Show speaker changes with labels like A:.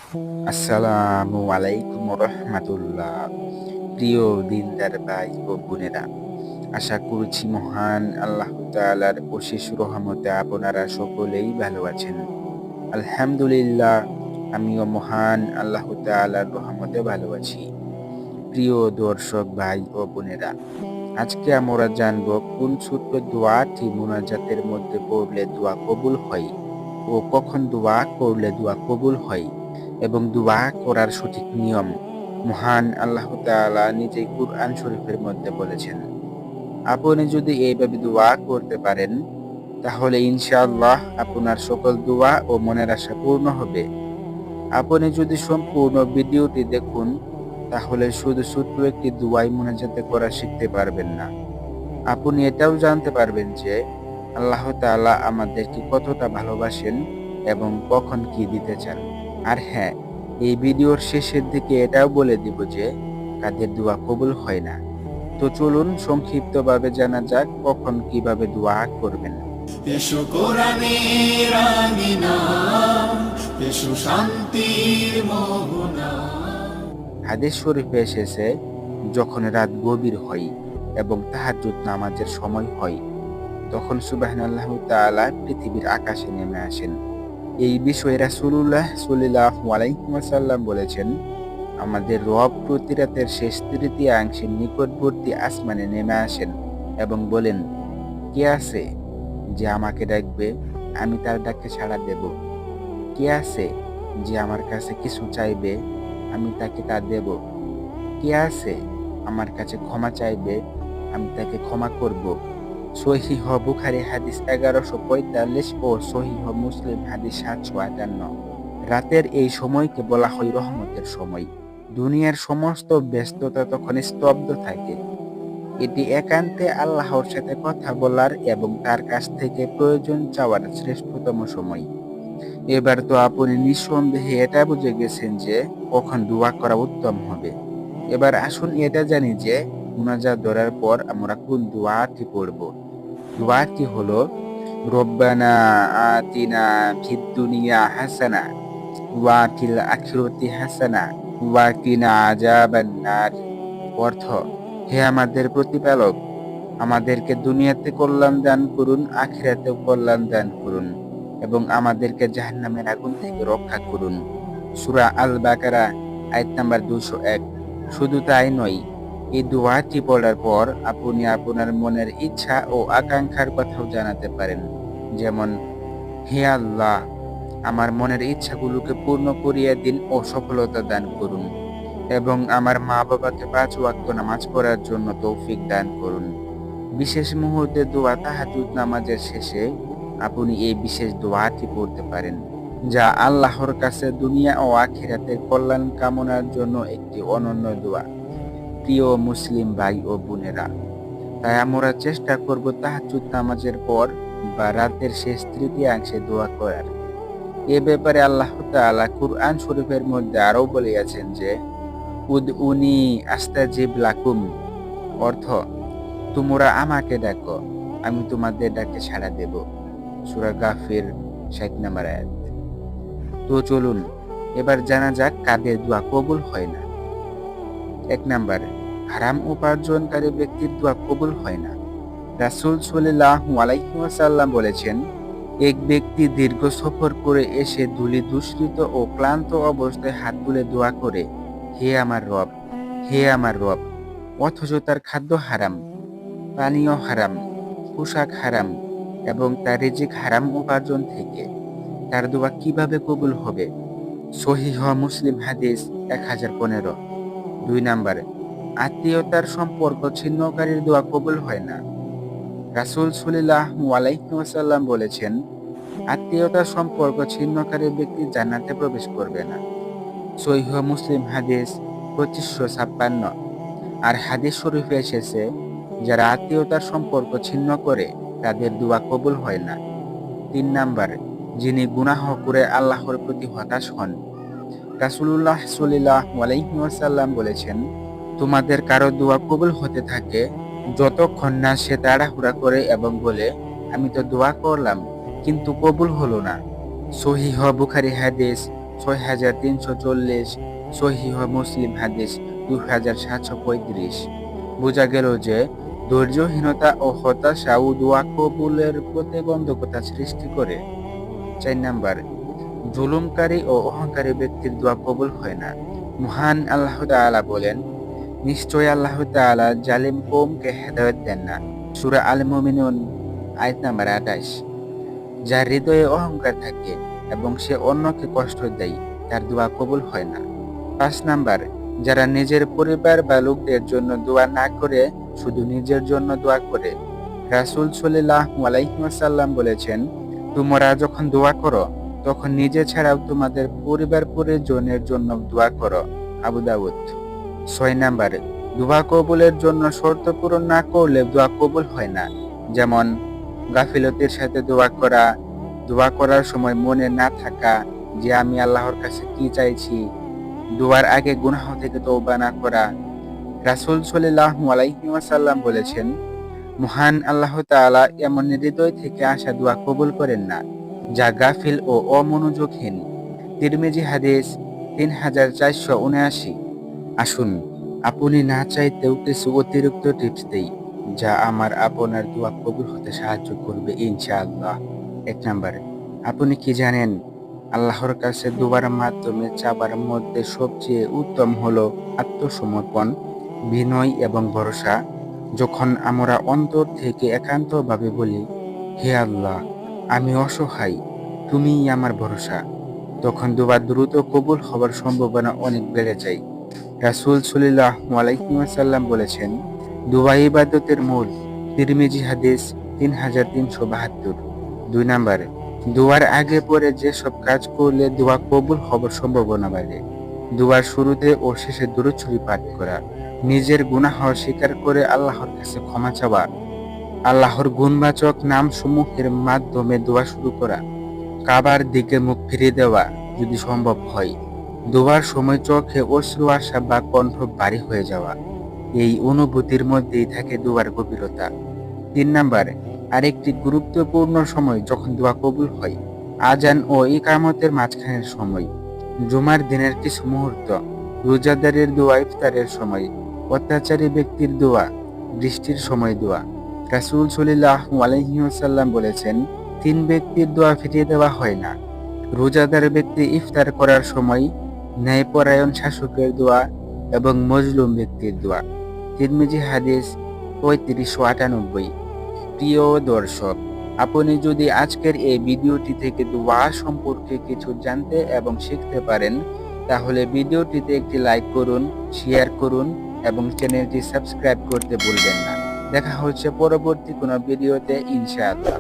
A: আসসালামু আলাইকুম রহমাতুল্লাহ। প্রিয় দিনদার ভাই ও বোনেরা, আশা করছি মহান আল্লাহ তাআলার অশেষ রহমতে আপনারা সকলেই ভালো আছেন। আলহামদুলিল্লাহ, আমিও মহান আল্লাহ তাআলার রহমতে ভালো আছি। প্রিয় দর্শক ভাই ও বোনেরা, আজকে আমরা জানব কোন ছোট্ট দোয়াটি মুনাজাতের মধ্যে পড়লে দোয়া কবুল হয় ও কখন দোয়া করলে দোয়া কবুল হয় এবং দোয়া করার সঠিক নিয়ম। মহান আল্লাহ তাআলা নিজেই কুরআন শরীফের মধ্যে বলেছেন, আপনি যদি এইভাবে দোয়া করতে পারেন তাহলে ইনশাআল্লাহ আপনার সকল দোয়া ও মনের আশা পূর্ণ হবে। আপনি যদি সম্পূর্ণ ভিডিওটি দেখুন তাহলে শুধু ছোট্ট একটি দোয়াই মুনাজাতে করা শিখতে পারবেন না, আপনি এটাও জানতে পারবেন যে আল্লাহ তাআলা আমাদেরকে কতটা ভালোবাসেন এবং কখন কি দিতে চান। আর হ্যাঁ, এই ভিডিওর শেষের দিকে এটাও বলে দিব যে কাদের দোয়া কবুল হয় না। তো চলুন সংক্ষিপ্তভাবে জানা যাক কখন কিভাবে দোয়া করবেন।
B: এসো কোরআনের আমিনা, এসো শান্তির মোহনা।
A: হাদিস শরীফে এসেছে, যখন রাত গভীর হয় এবং তাহাজ্জুদ নামাজের সময় হয় তখন সুবহানাল্লাহু তাআলা পৃথিবীর আকাশে নেমে আসেন। এই বিষয়ে রাসূলুল্লাহ সাল্লাল্লাহু আলাইহি ওয়াসাল্লাম বলেছেন, আমাদের রব প্রতি রাতের শেষ তৃতীয়াংশের নিকটবর্তী আসমানে নেমে আসেন এবং বলেন, কে আছে যে আমাকে ডাকবে, আমি তার ডাকে সাড়া দেব। কে আছে যে আমার কাছে কিছু চাইবে, আমি তাকে তা দেব। কে আছে আমার কাছে ক্ষমা চাইবে, আমি তাকে ক্ষমা করব। সহিহ বুখারী হাদিস 1145 ও সহিহ মুসলিম হাদিস 758। রাতের এই সময়কে বলা হয় রহমতের সময়। দুনিয়ার সমস্ত ব্যস্ততা তখন স্তব্ধ থাকে। এটি একান্তে আল্লাহর সাথে কথা বলার এবং তার কাছ থেকে প্রয়োজন চাওয়ার শ্রেষ্ঠতম সময়। এবার তো আপনি নিঃসন্দেহে এটা বুঝে গেছেন যে কখন দোয়া করা উত্তম হবে। এবার আসুন এটা জানি যে মুনাজাত ধরার পর আমরা কোন দোয়াটি পড়ব। দোয়াটি হলো, রব্বানা আতিনা ফিদ দুনিয়া হাসানা ওয়া ফিল আখিরাতি হাসানা ওয়া কিনা আযাবান নার। অর্থ, হে আমাদের প্রতিপালক, আমাদেরকে দুনিয়াতে কল্যাণ দান করুন, আখিরাতেও কল্যাণ দান করুন এবং আমাদেরকে জাহান্নামের আগুন থেকে রক্ষা করুন। সূরা আল বাকারা আয়াত নাম্বার 201। শুধু তাই নয়, এই দোয়াটি পড়ার পর আপনি আপনার মনের ইচ্ছা ও আকাঙ্ক্ষার কথাও জানাতে পারেন। যেমন, হে আল্লাহ, আমার মনের ইচ্ছাগুলোকে পূর্ণ করিয়ে দিন ও সফলতা দান করুন এবং আমার মা বাবাকে 5 ওয়াক্ত নামাজ পড়ার জন্য তৌফিক দান করুন। বিশেষ মুহূর্তে দোয়া তাহাজ্জুদ নামাজের শেষে আপনি এই বিশেষ দোয়াটি পড়তে পারেন, যা আল্লাহর কাছে দুনিয়া ও আখিরাতের কল্যাণ কামনার জন্য একটি অনন্য দোয়া। প্রিয় মুসলিম ভাই ও বোনেরা, তাই আমরা চেষ্টা করব তাহাজ্জুদ নামাজের পর বা রাতের শেষ তৃতীয়াংশে দোয়া করার। এ ব্যাপারে আল্লাহ তাআলা কুরআন শরীফের মধ্যে আরও বলিয়াছেন যে, উদউনি আস্তাজিব লাকুম। অর্থ, তোমরা আমাকে ডাকো, আমি তোমাদের ডাকে সাড়া দেব। সূরা গাফির 60 নম্বর আয়াত। তো চলুন এবার জানা যাক কাদের দোয়া কবুল হয় না। 1 নাম্বার, হারাম উপার্জনকারী ব্যক্তির দোয়া কবুল হয় না। রাসূল সাল্লাল্লাহু আলাইহি ওয়াসাল্লাম বলেছেন, এক ব্যক্তি দীর্ঘ সফর করে এসে ধূলি ধূসরিত ও ক্লান্ত অবস্থায় হাত তুলে দোয়া করে, হে আমার রব, হে আমার রব, অথচ তার খাদ্য হারাম, পানীয় হারাম, পোশাক হারাম এবং তার রিজিক হারাম উপার্জন থেকে। তার দোয়া কিভাবে কবুল হবে? সহিহ মুসলিম হাদিস 1015। 2 নাম্বার, আত্মীয়তার সম্পর্ক ছিন্নকারীর দোয়া কবুল হয় না। রাসূল সাল্লাল্লাহু আলাইহি ওয়াসাল্লাম বলেছেন, আত্মীয়তার সম্পর্ক ছিন্নকারী ব্যক্তি জান্নাতে প্রবেশ করবে না। সহিহ মুসলিম হাদিস 2556। আর হাদিস শরীফে এসেছে, যারা আত্মীয়তার সম্পর্ক ছিন্ন করে তাদের দোয়া কবুল হয় না। 3 নাম্বার, যিনি গুনাহ করে আল্লাহর প্রতি হতাশ হন। রাসূলুল্লাহ সাল্লাল্লাহু আলাইহি ওয়াসাল্লাম বলেছেন, তোমাদের কারো দোয়া কবুল হতে থাকে যতক্ষণ না সে তাড়াহুড়া করে এবং বলে, আমি তো দোয়া করলাম কিন্তু কবুল হলো না। সহিহ বুখারী হাদিস 6340, সহিহ মুসলিম হাদিস 2735। বোঝা গেল যে ধৈর্যহীনতা ও হতাশা ও দোয়া কবুলের প্রতিবন্ধকতা সৃষ্টি করে। 4 নাম্বার, জুলুমকারী ও অহংকারী ব্যক্তির দোয়া কবুল হয় না। মহান আল্লাহ তাআলা বলেন, নিশ্চয় আল্লাহ তাআলা জালিম কওমকে হেদায়েত দেন না। সূরা আল মুমিনুন আয়াত নাম্বার 28। যার হৃদয়ে অহংকার থাকে এবং সে অন্যকে কষ্ট দেয়, তার দোয়া কবুল হয় না। 5 নাম্বার, যারা নিজের পরিবার বা লোকদের জন্য দোয়া না করে শুধু নিজের জন্য দোয়া করে। রাসূল সাল্লাল্লাহু আলাইহি ওয়াসাল্লাম বলেছেন, তোমরা যখন দোয়া করো তখন নিজে ছাড়াও তোমাদের পরিবার পরিজনের জন্য দোয়া করো। আবু দাউদ। 6 নাম্বার, দোয়া কবুলের জন্য শর্ত পূরণ না করলে দোয়া কবুল হয় না। যেমন গাফিলতির সাথে দোয়া করার সময় মনে না থাকা যে আমি আল্লাহর কাছে কি চাইছি, দোয়ার আগে গুনাহ থেকে তওবা না করা। রাসূল সাল্লাল্লাহু আলাইহি ওয়াসাল্লাম বলেছেন, মহান আল্লাহ তাআলা এমন হৃদয় থেকে আসা দোয়া কবুল করেন না যা গাফিল ও অমনোযোগহীন। তিরমিজি হাদিস 3479। আসুন আপনি না চাইতেও কিছু অতিরিক্ত টিপস দেই যা আপনার দোয়া কবুল হতে সাহায্য করবে ইনশাআল্লাহ। 1 নাম্বার, আপনি কি জানেন আল্লাহর কাছে দোয়ার মাধ্যমে চাবার মধ্যে সবচেয়ে উত্তম হলো আত্মসমর্পণ, বিনয় এবং ভরসা। যখন আমরা অন্তর থেকে একান্তভাবে বলি, হে আল্লাহ, আমি অসহায়, তুমিই আমার ভরসা, তখন দোয়া দ্রুত কবুল হবার সম্ভাবনা অনেক বেড়ে যায়। রাসূল সাল্লাল্লাহু আলাইহি ওয়াসাল্লাম বলেছেন, দোয়া ইবাদতের মূল। তিরমিজি হাদিস 3372। 2 নাম্বার, দোয়ার আগে পরে যেসব কাজ করলে দোয়া কবুল হবার সম্ভাবনা বাড়ে। দোয়ার শুরুতে ও শেষে দুরূদ শরীফ পাঠ করা, নিজের গুনাহ স্বীকার করে আল্লাহর কাছে ক্ষমা চাওয়া, আল্লাহর গুণবাচক নামসমূহের মাধ্যমে দোয়া শুরু করা, কাবার দিকে মুখ ফিরিয়ে দেওয়া যদি সম্ভব হয়, দোয়ার সময় চোখে অশ্রু আসা বা কণ্ঠ ভারী হয়ে যাওয়া, এই অনুভূতির মধ্যেই থাকে দোয়ার গভীরতা। 3 নাম্বার, আরেকটি গুরুত্বপূর্ণ সময় যখন দোয়া কবুল হয়, আজান ও ইকামতের মাঝখানের সময়, জুমার দিনের কিছু মুহূর্ত, রোজাদারের দোয়া ইফতারের সময়, অত্যাচারী ব্যক্তির দোয়া, বৃষ্টির সময় দোয়া। রাসূল সাল্লাল্লাহু আলাইহি ওয়াসাল্লাম বলেছেন, 3 ব্যক্তির দোয়া ফিরিয়ে দেওয়া হয় না। রোজাদার ব্যক্তি ইফতার করার সময়, ন্যায়পরায়ণ শাসকের দোয়া এবং মজলুম ব্যক্তির দোয়া। তিরমিজি হাদিস 3598। প্রিয় দর্শক, আপনি যদি আজকের এই ভিডিওটি থেকে দোয়া সম্পর্কে কিছু জানতে এবং শিখতে পারেন, তাহলে ভিডিওটিতে একটি লাইক করুন, শেয়ার করুন এবং চ্যানেলটি সাবস্ক্রাইব করতে ভুলবেন না। দেখা হচ্ছে পরবর্তী কোনো ভিডিওতে ইনশাআল্লাহ।